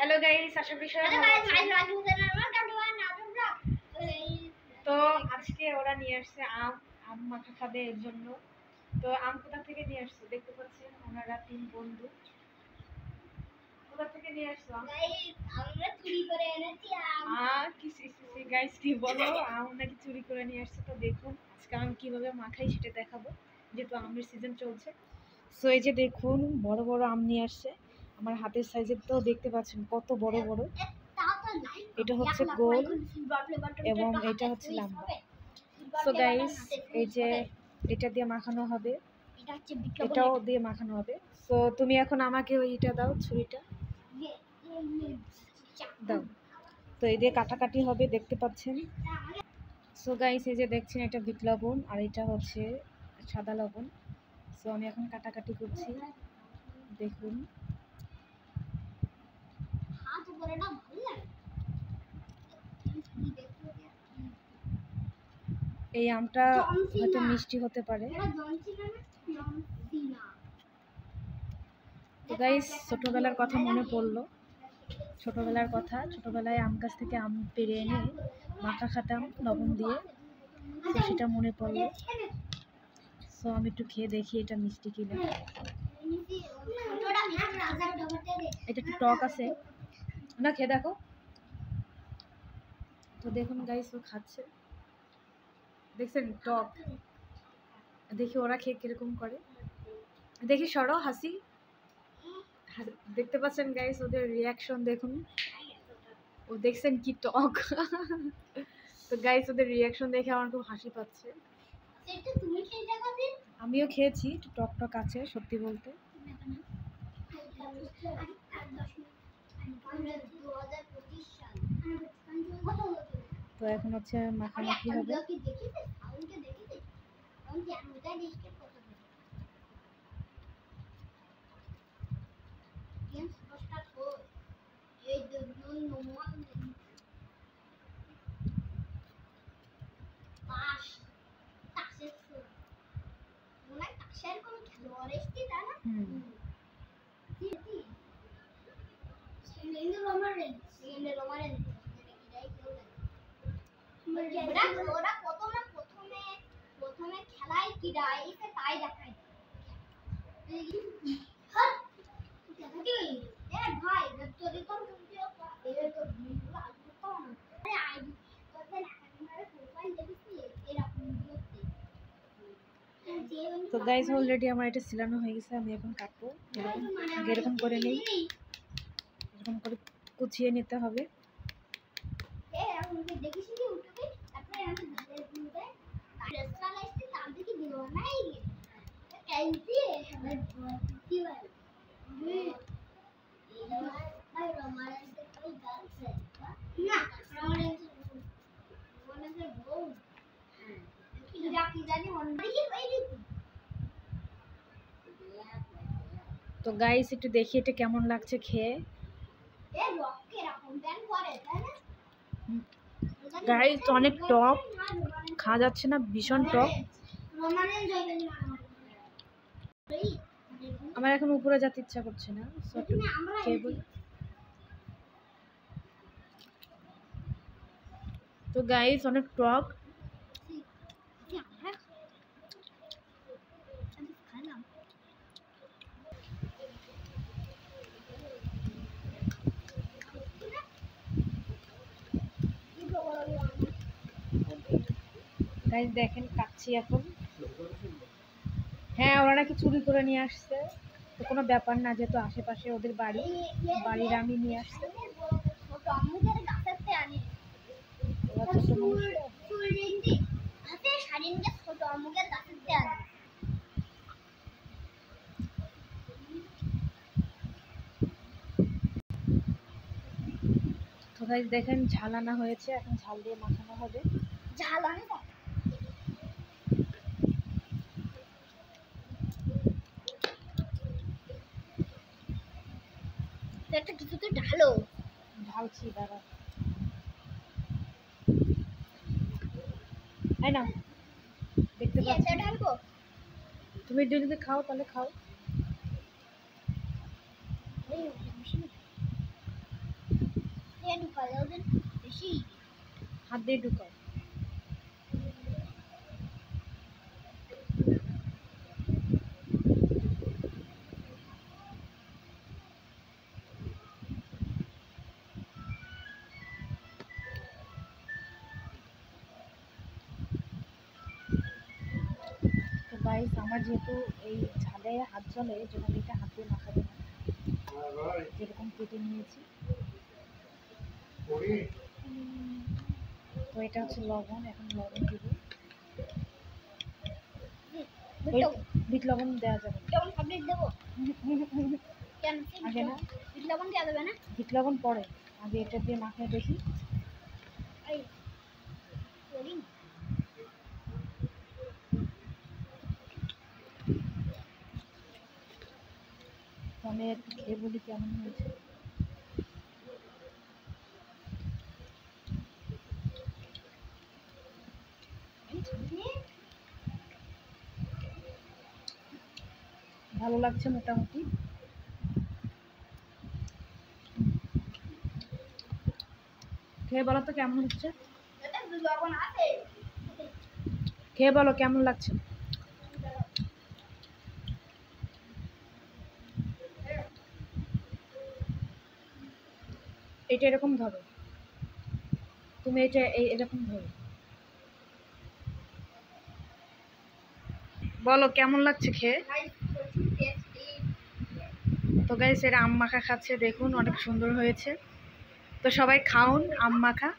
Hello guys, আশা করি সবাই ভালো আছেন। তো আজকে ওরা নিয়ে আসছে আম মাখা খাবে এর জন্য। তো আম কোথা থেকে নিয়ে আসছে দেখতে পাচ্ছেন, ওনারা 3 বন্ধু। কোথা থেকে নিয়ে আসছো আম? আমরা চুরি করে এনেছি আম। গাইস কি বলো, আম নাকি চুরি করে নিয়ে আসছে। তো দেখুন আজকে আম কিভাবে মাখাই সেটা দেখাবো, যেহেতু আমের সিজন চলছে। সো এই যে দেখুন বড় বড় আম নিয়ে আসছে, আমার হাতের সাইজের। তো দেখতে পাচ্ছেন কত বড় বড়। এটা হচ্ছে গোল এবং এটা হচ্ছে লম্বা। সো গাইস এই যে এটা দিয়ে মাখানো হবে, এটাও দিয়ে মাখানো হবে। সো তুমি এখন আমাকে ওইটা দাও, ছুরিটা দাও। তো এই দিয়ে কাটাকাটি হবে, দেখতে পাচ্ছেন। সো গাইস এই যে দেখছেন, এটা বিট লবণ আর এটা হচ্ছে সাদা লবণ। সো আমি এখন কাটাকাটি করছি, দেখুন। এই আমটা হয়তো মিষ্টি হতে পারে। তো গাইস ছোটবেলার কথা মনে পড়লো, ছোটবেলার কথা। ছোটবেলায় আম গাছ থেকে আম পেড়ে এনে মাখা খাতাম লবণ দিয়ে, তো সেটা মনে পড়লো। সো আমি একটু খেয়ে দেখি এটা মিষ্টি কিনা। এটা একটু টক আছে না, খেয়ে দেখো। তো দেখুন গাইস ও খাচ্ছে, দেখছেন টক। দেখি ওরা খেয়ে কিরকম করে, দেখি। সরো, হাসি। দেখতে পাচ্ছেন গাইস ওদের রিয়াকশন দেখুন, ও দেখছেন কি টক। তো গাইস ওদের রিয়াকশন দেখে আমার খুব হাসি পাচ্ছে। আমিও খেয়েছি, একটু টক টক আছে সত্যি বলতে। তো এখন হচ্ছে মাখামাখি হবে। প্রথমে খেলায় কি রাইছে তাই দেখায়। তো গাইস অলরেডি আমার এটা সিলানো হয়ে গেছে, আমি এখন কাটবো। এরকম করে নেই, এরকম করে কুচিয়ে নিতে হবে। তো গাইস একটু দেখি এটা কেমন লাগছে খেয়ে। গাইস অনেক টক, খাওয়া যাচ্ছে না, ভীষণ টক। আমার এখন উপরে যেতে ইচ্ছা করছে না, খেয়ে বলি। তো গাইস অনেক টক। গাইস দেখেন কাচ্ছি এখন। হ্যাঁ ওরা নাকি চুরি করে নিয়ে আসছে, তো কোনো ব্যাপার না, যেহেতু আশেপাশে ওদের বাড়ির আমি নিয়ে আসছে। তো গাইস দেখেন ঝাল আনা হয়েছে, এখন ঝাল দিয়ে মাখানো হবে। কিছুতে ঢালো, ঢালছি, দাঁড়া। তাই না, দেখতে পাচ্ছি। ঢালবো, তুমি যদি খাও তাহলে খাও। দিয়ে ঢুকালে ওদের বেশি হাত দিয়ে ঢুকাও। তো গাইস আমার যেহেতু এই ঝালে হাত জ্বলে এই জন্য আমি এটা হাত দিয়ে মাখাবো না, যেরকম কেটে নিয়েছি। তো এটা হচ্ছে লবণ, এখন লবণ দিব। বিট লবণ দেওয়া যাবে না। কেমন পাবলিক দেবো কেন আগে না, বিট লবণ দেওয়া যাবে না বিট লবণ পরে, আগে এটা দিয়ে মাখিয়ে দেখি। এই করি তো আমি একটু খেয়ে বলি কেমন হয়েছে। ভালো লাগছে মোটামুটি। খেয়ে বলো তো কেমন হচ্ছে, এটা লবণ আছে খেয়ে বলো কেমন লাগছে। এটা এরকম ধরো, তুমি এটা এরকম ধরো, বলো কেমন লাগছে খেয়ে। টেস্টি তো গাইস এরা আম মাখা খাচ্ছে, দেখুন অনেক সুন্দর হয়েছে। তো সবাই খাউন আম মাখা।